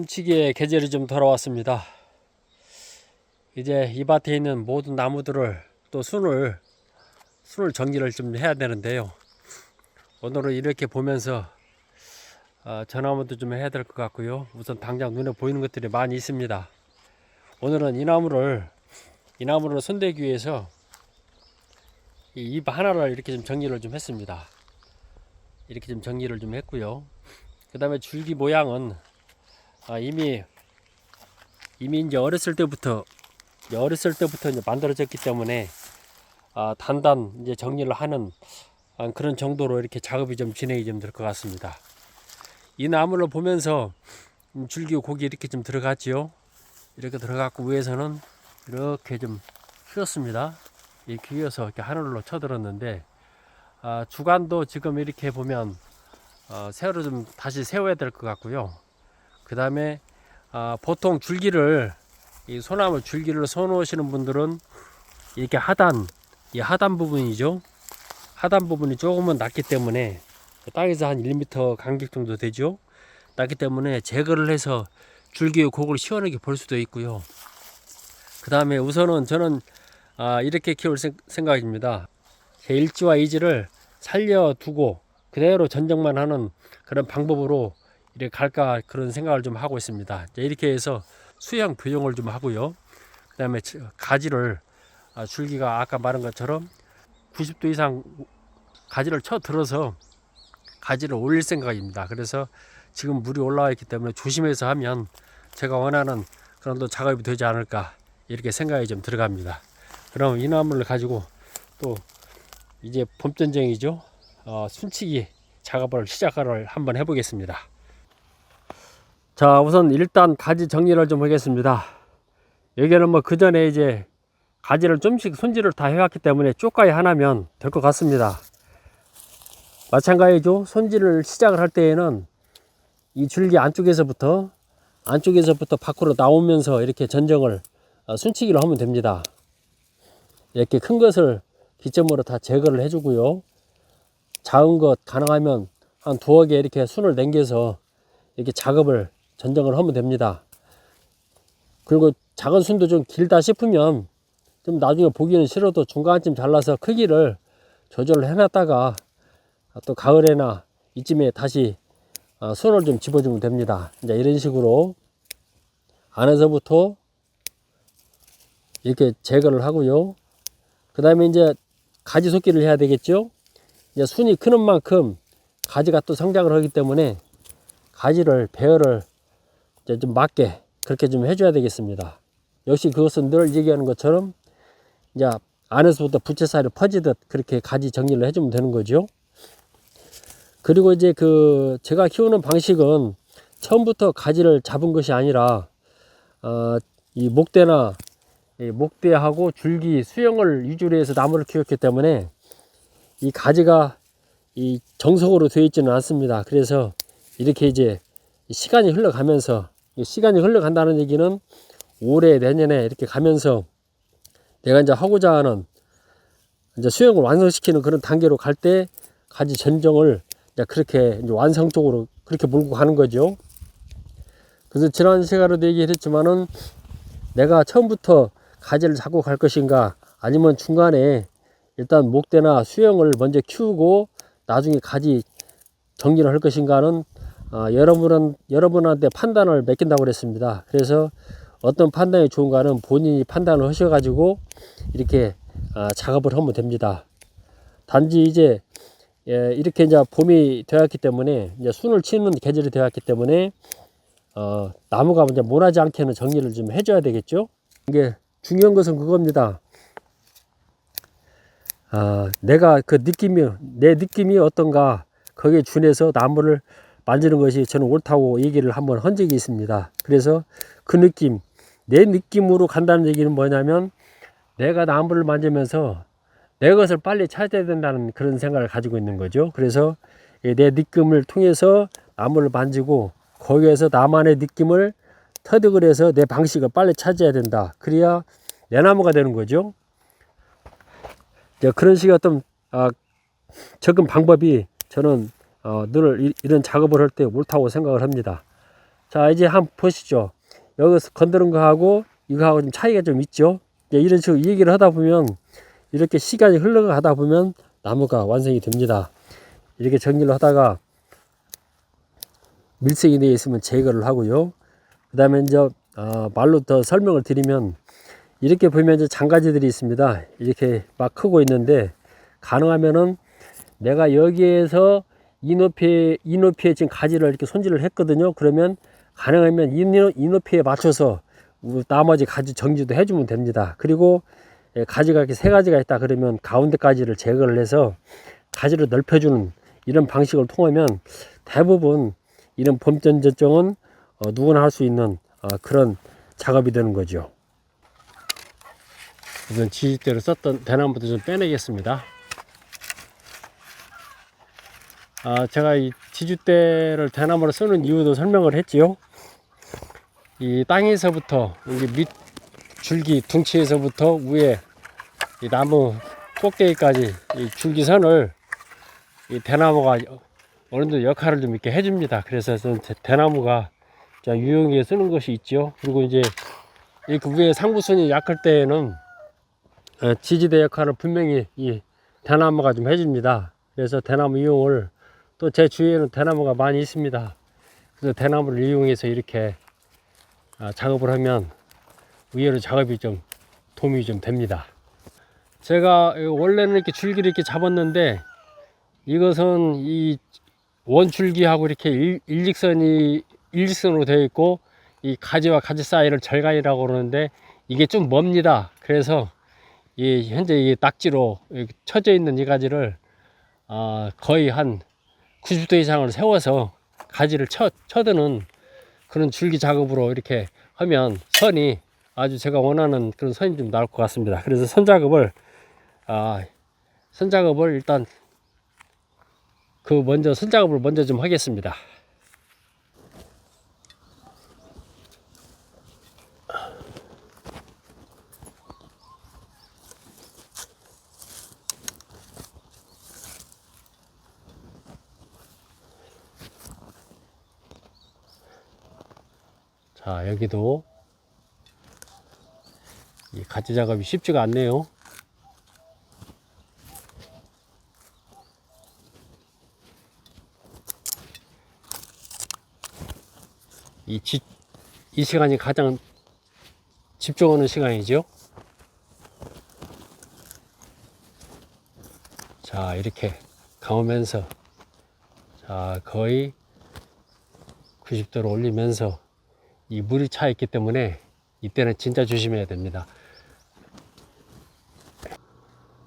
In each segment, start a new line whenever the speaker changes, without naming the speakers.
숨치기의 계절이 좀 돌아왔습니다. 이제 이 밭에 있는 모든 나무들을 또 순을 정리를 좀 해야 되는데요. 오늘은 이렇게 보면서 전화문도 좀 해야 될 것 같고요. 우선 당장 눈에 보이는 것들이 많이 있습니다. 오늘은 이 나무를 손대기 위해서 이 잎 하나를 이렇게 좀 정리를 좀 했습니다. 이렇게 좀 정리를 좀 했고요. 그 다음에 줄기 모양은 이미 이제 어렸을 때부터 이제 만들어졌기 때문에 단단 이제 정리를 하는 그런 정도로 이렇게 작업이 좀 진행이 좀 될 것 같습니다. 이 나무를 보면서 줄기 고기 이렇게 좀 들어갔지요. 이렇게 들어갔고 위에서는 이렇게 좀 휘었습니다. 이렇게 휘어서 이렇게 하늘로 쳐들었는데 주간도 지금 이렇게 보면 새로 좀 다시 세워야 될 것 같고요. 그 다음에 보통 줄기를 이 소나무 줄기를 써놓으시는 분들은 이렇게 이 하단 부분이죠. 하단 부분이 조금은 낮기 때문에 땅에서 한 1m 간격 정도 되죠. 낮기 때문에 제거를 해서 줄기의 곡을 시원하게 볼 수도 있고요. 그 다음에 우선은 저는 이렇게 키울 생각입니다. 제 일지와 이지를 살려두고 그대로 전정만 하는 그런 방법으로 이렇게 갈까 그런 생각을 좀 하고 있습니다. 이렇게 해서 수양 교정을 좀 하고요. 그 다음에 가지를 줄기가 아까 말한 것처럼 90도 이상 가지를 쳐 들어서 가지를 올릴 생각입니다. 그래서 지금 물이 올라와 있기 때문에 조심해서 하면 제가 원하는 그런 또 작업이 되지 않을까 이렇게 생각이 좀 들어갑니다. 그럼 이 나무를 가지고 또 이제 봄전쟁이죠. 순치기 작업을 시작을 한번 해보겠습니다. 자, 우선 일단 가지 정리를 좀 하겠습니다. 여기는 뭐 그 전에 이제 가지를 좀씩 손질을 다 해왔기 때문에 쪽가위 하나면 될 것 같습니다. 마찬가지죠. 손질을 시작을 할 때에는 이 줄기 안쪽에서부터 밖으로 나오면서 이렇게 전정을 순치기를 하면 됩니다. 이렇게 큰 것을 기점으로 다 제거를 해주고요. 작은 것 가능하면 한 두어 개 이렇게 순을 남겨서 이렇게 작업을 전정을 하면 됩니다. 그리고 작은 순도 좀 길다 싶으면 좀 나중에 보기는 싫어도 중간쯤 잘라서 크기를 조절을 해놨다가 또 가을에나 이쯤에 다시 순을 좀 집어주면 됩니다. 이제 이런 식으로 안에서부터 이렇게 제거를 하고요. 그 다음에 이제 가지 솟기를 해야 되겠죠. 이제 순이 크는 만큼 가지가 또 성장을 하기 때문에 가지를 배열을 이제 좀 맞게 그렇게 좀 해줘야 되겠습니다. 역시 그것은 늘 얘기하는 것처럼 이제 안에서부터 부채 사이로 퍼지듯 그렇게 가지 정리를 해주면 되는 거죠. 그리고 이제 제가 키우는 방식은 처음부터 가지를 잡은 것이 아니라 이 목대하고 줄기 수영을 위주로 해서 나무를 키웠기 때문에 이 가지가 이 정석으로 되어 있지는 않습니다. 그래서 이렇게 이제 시간이 흘러간다는 얘기는 올해 내년에 이렇게 가면서 내가 이제 하고자 하는 이제 수영을 완성시키는 그런 단계로 갈 때 가지 전정을 이제 그렇게 이제 완성 쪽으로 그렇게 몰고 가는 거죠. 그래서 지난 시간에도 얘기를 했지만은 내가 처음부터 가지를 잡고 갈 것인가 아니면 중간에 일단 목대나 수영을 먼저 키우고 나중에 가지 정리를 할 것인가는 여러분한테 판단을 맡긴다고 그랬습니다. 그래서 어떤 판단이 좋은가는 본인이 판단을 하셔가지고 이렇게 작업을 하면 됩니다. 단지 이제 이렇게 이제 봄이 되었기 때문에 이제 순을 치는 계절이 되었기 때문에 나무가 이제 모나지 않게는 정리를 좀 해줘야 되겠죠. 이게 중요한 것은 그겁니다. 내가 내 느낌이 어떤가 거기에 준해서 나무를 만지는 것이 저는 옳다고 얘기를 한번 한 적이 있습니다. 그래서 내 느낌으로 간다는 얘기는 뭐냐면 내가 나무를 만지면서 내 것을 빨리 찾아야 된다는 그런 생각을 가지고 있는 거죠. 그래서 내 느낌을 통해서 나무를 만지고 거기에서 나만의 느낌을 터득을 해서 내 방식을 빨리 찾아야 된다. 그래야 내 나무가 되는 거죠. 그런 식의 어떤 접근 방법이 저는 늘 이런 작업을 할 때 옳다고 생각을 합니다. 자, 이제 한번 보시죠. 여기서 건드는 거하고 이거하고 좀 차이가 좀 있죠. 이제 이런 식으로 얘기를 하다 보면 이렇게 시간이 흘러가다 보면 나무가 완성이 됩니다. 이렇게 정리를 하다가 밀색이 되어 있으면 제거를 하고요. 그 다음에 이제 말로 더 설명을 드리면 이렇게 보면 이제 장가지들이 있습니다. 이렇게 막 크고 있는데 가능하면은 내가 여기에서 이 높이에 지금 가지를 이렇게 손질을 했거든요. 그러면 가능하면 이 높이에 맞춰서 나머지 가지 정지도 해주면 됩니다. 그리고 가지가 이렇게 세 가지가 있다 그러면 가운데 가지를 제거를 해서 가지를 넓혀주는 이런 방식을 통하면 대부분 이런 봄전 전정은 누구나 할 수 있는 그런 작업이 되는 거죠. 우선 지지대로 썼던 대나무도 좀 빼내겠습니다. 제가 이 지주대를 대나무로 쓰는 이유도 설명을 했지요. 이 땅에서부터 여기 밑 줄기 둥치에서부터 위에 이 나무 꼭대기까지 이 줄기선을 이 대나무가 어느 정도 역할을 좀 이렇게 해줍니다. 그래서 저는 대나무가 유용하게 쓰는 것이 있죠. 그리고 이제 이렇게 위에 상부선이 약할 때에는 지지대 역할을 분명히 이 대나무가 좀 해줍니다. 그래서 대나무 이용을 또 제 주위에는 대나무가 많이 있습니다. 그래서 대나무를 이용해서 이렇게 작업을 하면 의외로 작업이 좀 도움이 좀 됩니다. 제가 원래는 이렇게 줄기를 이렇게 잡았는데 이것은 이 원줄기하고 이렇게 일직선으로 되어 있고 이 가지와 가지 사이를 절간이라고 그러는데 이게 좀 멉니다. 그래서 이 현재 이 낙지로 쳐져 있는 이 가지를 거의 한 90도 이상을 세워서 가지를 쳐드는 그런 줄기 작업으로 이렇게 하면 선이 아주 제가 원하는 그런 선이 좀 나올 것 같습니다. 그래서 선 작업을 일단 선 작업을 먼저 좀 하겠습니다. 자, 여기도 이 가지 작업이 쉽지가 않네요. 이 시간이 가장 집중하는 시간이죠. 자, 이렇게 감으면서 자, 거의 90도로 올리면서 이 물이 차 있기 때문에 이때는 진짜 조심해야 됩니다.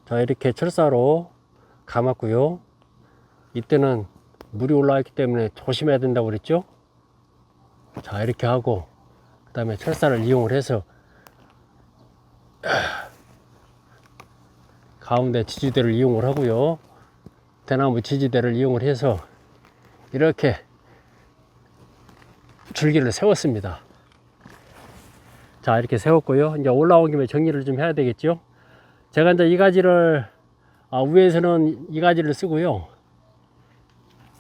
자, 이렇게 철사로 감았고요. 이때는 물이 올라와 있기 때문에 조심해야 된다고 그랬죠. 자, 이렇게 하고 그 다음에 철사를 이용을 해서 가운데 지지대를 이용을 하고요. 대나무 지지대를 이용을 해서 이렇게 줄기를 세웠습니다. 자, 이렇게 세웠고요. 이제 올라온 김에 정리를 좀 해야 되겠죠. 제가 이제 이 가지를 위에서는 이 가지를 쓰고요.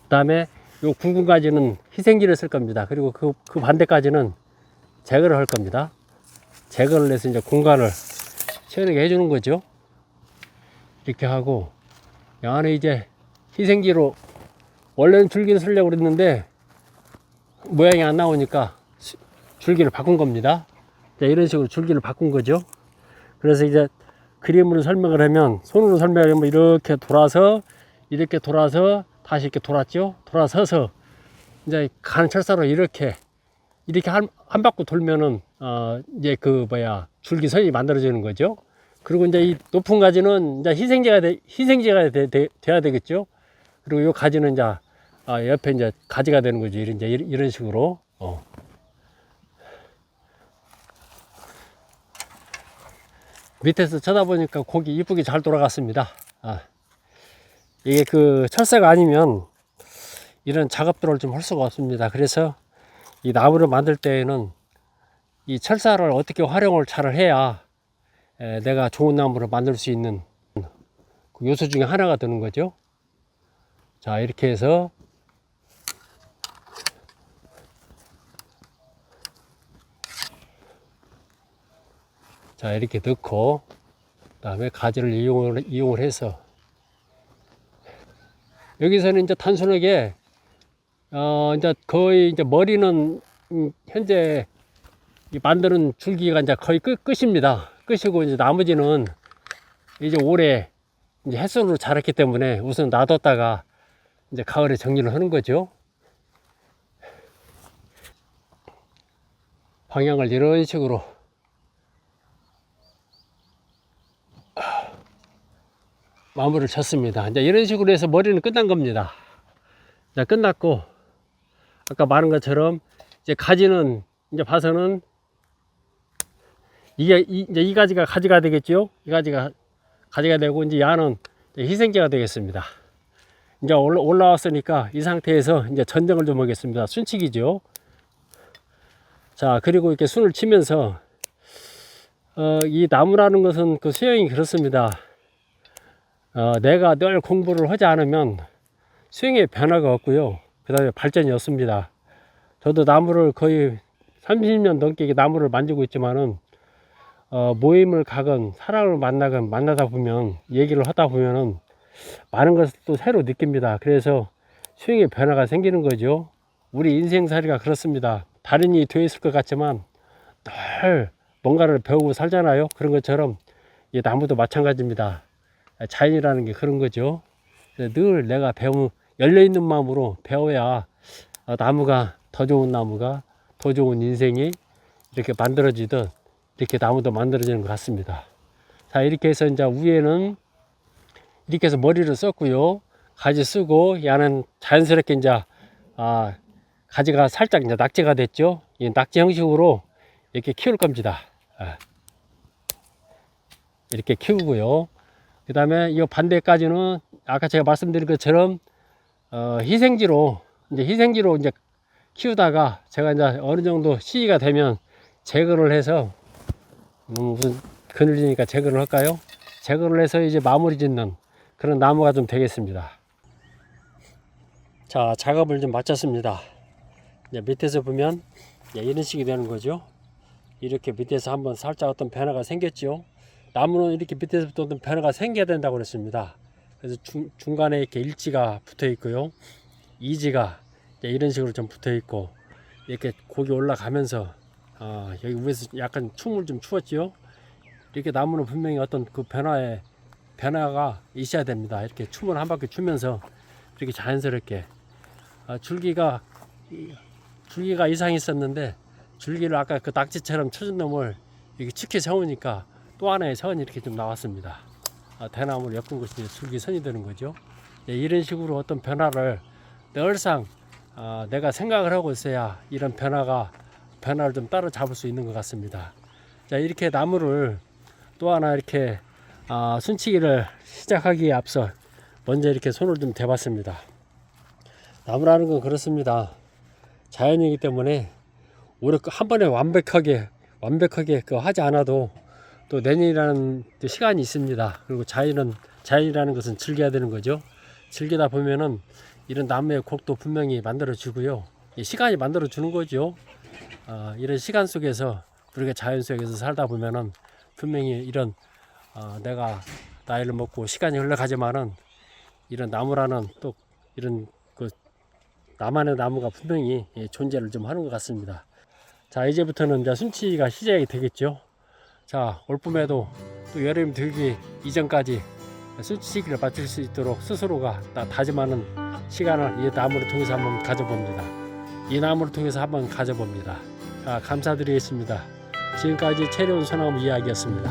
그 다음에 요 굵은 가지는 희생지를 쓸 겁니다. 그리고 그 반대까지는 제거를 할 겁니다. 제거를 해서 이제 공간을 시원하게 해주는 거죠. 이렇게 하고 이 안에 이제 희생지로 원래는 줄기를 쓰려고 그랬는데 모양이 안 나오니까 줄기를 바꾼 겁니다. 이런 식으로 줄기를 바꾼 거죠. 그래서 이제 그림으로 설명을 하면 손으로 설명을 하면 이렇게 돌아서 다시 이렇게 돌았죠. 돌아서서 이제 가는 철사로 이렇게 한 바퀴 돌면은 이제 줄기선이 만들어지는 거죠. 그리고 이제 이 높은 가지는 이제 희생제가 돼야 되겠죠. 그리고 이 가지는 이제 옆에 이제 가지가 되는 거죠. 이런 식으로. 밑에서 쳐다보니까 고기 이쁘게 잘 돌아갔습니다. 이게 철사가 아니면 이런 작업들을 좀 할 수가 없습니다. 그래서 이 나무를 만들 때에는 이 철사를 어떻게 활용을 잘 해야 내가 좋은 나무를 만들 수 있는 그 요소 중에 하나가 되는 거죠. 자, 이렇게 해서 자, 이렇게 넣고 그다음에 가지를 이용을 해서 여기서는 이제 단순하게 이제 거의 이제 머리는 현재 만드는 줄기가 이제 거의 끝입니다. 끝이고 이제 나머지는 이제 올해 이제 햇손으로 자랐기 때문에 우선 놔뒀다가 이제 가을에 정리를 하는 거죠. 방향을 이런 식으로 마무리를 쳤습니다. 이제 이런 식으로 해서 머리는 끝난 겁니다. 자, 끝났고 아까 말한 것처럼 이제 가지는 이제 봐서는 이제 이 가지가 가지가 되겠죠. 이 가지가 가지가 되고 이제 야는 희생제가 되겠습니다. 이제 올라왔으니까 이 상태에서 이제 전정을 좀 하겠습니다. 순치기죠. 자, 그리고 이렇게 순을 치면서 이 나무라는 것은 그 수영이 그렇습니다. 내가 늘 공부를 하지 않으면 수영에 변화가 없고요. 그 다음에 발전이 없습니다. 저도 나무를 거의 30년 넘게 나무를 만지고 있지만은 모임을 가건 사람을 만나다 보면 얘기를 하다 보면은 많은 것을 또 새로 느낍니다. 그래서 수영에 변화가 생기는 거죠. 우리 인생살이가 그렇습니다. 다른 일이 되어 있을 것 같지만 늘 뭔가를 배우고 살잖아요. 그런 것처럼 이 나무도 마찬가지입니다. 자연이라는 게 그런 거죠. 늘 내가 열려있는 마음으로 배워야 나무가 더 좋은 나무가 더 좋은 인생이 이렇게 만들어지듯 이렇게 나무도 만들어지는 것 같습니다. 자, 이렇게 해서 이제 위에는 이렇게 해서 머리를 썼고요. 가지 쓰고 야는 자연스럽게 이제 가지가 살짝 이제 낙지가 됐죠. 이 낙지 형식으로 이렇게 키울 겁니다. 이렇게 키우고요. 그 다음에 이 반대까지는 아까 제가 말씀드린 것처럼 희생지로 이제 키우다가 제가 이제 어느 정도 시기가 되면 제거를 해서 무슨 그늘지니까 제거를 할까요? 제거를 해서 이제 마무리 짓는 그런 나무가 좀 되겠습니다. 자, 작업을 좀 마쳤습니다. 이제 밑에서 보면 이런 식이 되는 거죠. 이렇게 밑에서 한번 살짝 어떤 변화가 생겼죠. 나무는 이렇게 밑에서부터 어떤 변화가 생겨야 된다고 그랬습니다. 그래서 중간에 이렇게 일지가 붙어 있고요. 이지가 이런 식으로 좀 붙어 있고 이렇게 고기 올라가면서 여기 위에서 약간 춤을 좀 추었죠. 이렇게 나무는 분명히 어떤 그 변화가 있어야 됩니다. 이렇게 춤을 한 바퀴 추면서 이렇게 자연스럽게 줄기가 이상이 있었는데 줄기를 아까 그 낙지처럼 쳐준 놈을 이렇게 칙히 세우니까 또 하나의 선이 이렇게 좀 나왔습니다. 대나무를 엮은 것이 줄기선이 되는 거죠. 이런 식으로 어떤 변화를 늘상 내가 생각을 하고 있어야 이런 변화를 좀 따라잡을 수 있는 것 같습니다. 자, 이렇게 나무를 또 하나 이렇게 순치기를 시작하기에 앞서 먼저 이렇게 손을 좀 대봤습니다. 나무라는 건 그렇습니다. 자연이기 때문에 오래 한 번에 완벽하게 하지 않아도 또 내년이라는 시간이 있습니다. 그리고 자연이라는 것은 즐겨야 되는 거죠. 즐기다 보면은 이런 나무의 곡도 분명히 만들어지고요. 시간이 만들어주는 거죠. 이런 시간 속에서 우리가 자연 속에서 살다 보면은 분명히 이런 내가 나이를 먹고 시간이 흘러가지만은 이런 나무라는 또 이런 그 나만의 나무가 분명히 존재를 좀 하는 것 같습니다. 자, 이제부터는 이제 순치가 시작이 되겠죠. 자, 올봄에도 또 여름 들기 이전까지 순치기를 마칠 수 있도록 스스로가 다짐하는 시간을 이 나무를 통해서 한번 가져봅니다. 이 나무를 통해서 한번 가져봅니다. 자, 감사드리겠습니다. 지금까지 채려온 소나무 이야기였습니다.